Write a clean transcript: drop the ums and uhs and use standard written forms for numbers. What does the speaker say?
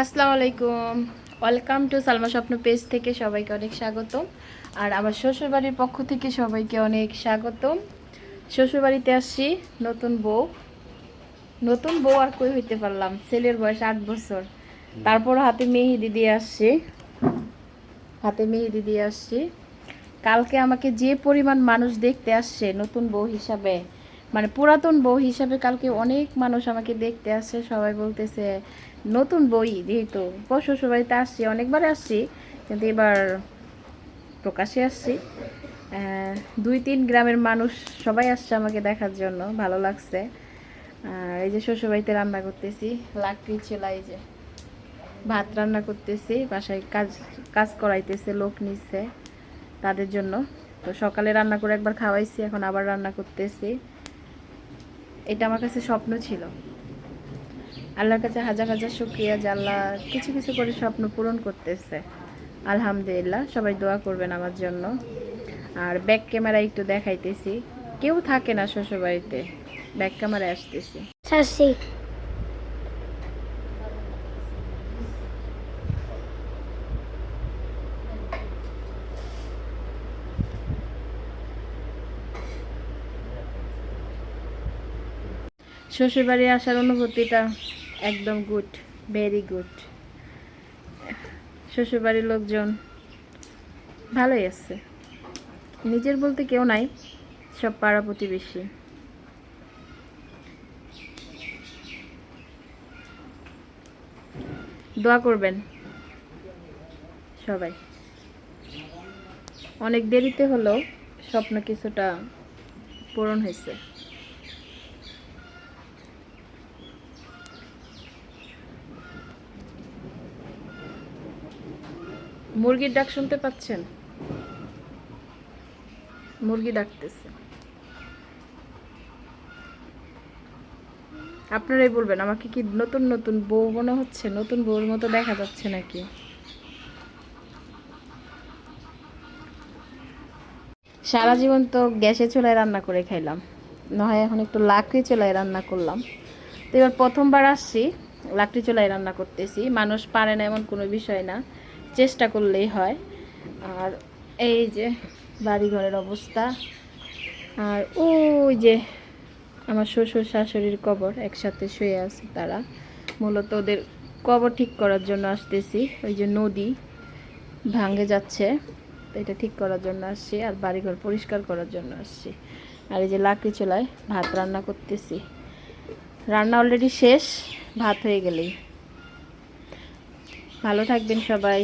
আসসালামু আলাইকুম। Welcome to Salma স্বপ্ন পেজ থেকে সবাইকে অনেক স্বাগতম। আর আমার শ্বশুরবাড়ির পক্ষ থেকে সবাইকে অনেক স্বাগতম। শ্বশুরবাড়িতে আসছি নতুন বউ আর কই হইতে পারলাম। ছেলের বয়স 8 বছর, তারপর হাতে মেহেদি দিয়ে আসছি। কালকে আমাকে যে পরিমাণ মানুষ দেখতে আসছে নতুন বউ হিসাবে, মানে পুরাতন বউ হিসাবে কালকে অনেক মানুষ আমাকে দেখতে আসছে। সবাই বলতেছে নতুন বই, যেহেতু শ্বশুর বাড়িতে আসছি, অনেকবার আসছি, কিন্তু এবার প্রকাশ্যে আসছি। 2-3 গ্রামের মানুষ সবাই আসছে আমাকে দেখার জন্য, ভালো লাগছে। আর এই যে শ্বশুরবাড়িতে রান্না করতেছি, লাকড়ি চুলা, এই যে ভাত রান্না করতেছি, বাসায় কাজ কাজ করাইতেছে, লোক নিচ্ছে তাদের জন্য। তো সকালে রান্না করে একবার খাওয়াইছি, এখন আবার রান্না করতেছি। এটা আমার কাছে স্বপ্ন ছিল। আল্লাহর কাছে হাজার হাজার শুকরিয়া যে আল্লাহ কিছু কিছু করে স্বপ্ন পূরণ করতেছে। আলহামদুলিল্লাহ, সবাই দোয়া করবেন আমার জন্য। আর ব্যাক ক্যামেরা একটু দেখাইতেছি, কেউ থাকে না শ্বশুরবাড়িতে, ব্যাক ক্যামেরায় আসতেছি। শাসি শ্বশুরবাড়ি আসার অনুভূতিটা একদম গুড, ভেরি গুড। শ্বশুরবাড়ির লোকজন ভালোই আছে, নিজের বলতে কেউ নাই, সব পাড়া প্রতিবেশী। দোয়া করবেন সবাই। অনেক দেরিতে হলেও স্বপ্ন কিছুটা পূরণ হয়েছে। মুরগির ডাক শুনতে পাচ্ছেন? মুরগি ডাকতেছে। আপনারাই বলবেন, আমাকে কি নতুন নতুন বউ মনে হচ্ছে? নতুন বউর মতো দেখা যাচ্ছে নাকি? সারা জীবন তো গ্যাসে চুলায় রান্না করে খাইলাম, নয় এখন একটু লাকড়ি চুলায় রান্না করলাম। তো এবার প্রথমবার আসছি, লাকড়ি চুলায় রান্না করতেছি। মানুষ পারে না এমন কোনো বিষয় না, চেষ্টা করলেই হয়। আর এই যে বাড়িঘরের অবস্থা। আর ওই যে আমার শ্বশুর শাশুড়ির কবর একসাথে শুয়ে আছে, তারা মূলত ওদের কবর ঠিক করার জন্য আসতেছি। ওই যে নদী ভাঙে যাচ্ছে, তো এটা ঠিক করার জন্য আসছি, আর বাড়িঘর পরিষ্কার করার জন্য আসছি। আর এই যে লাকড়ি চুলায় ভাত রান্না করতেছি। রান্না অলরেডি শেষ, ভাত হয়ে গেলেই। ভালো থাকবেন সবাই।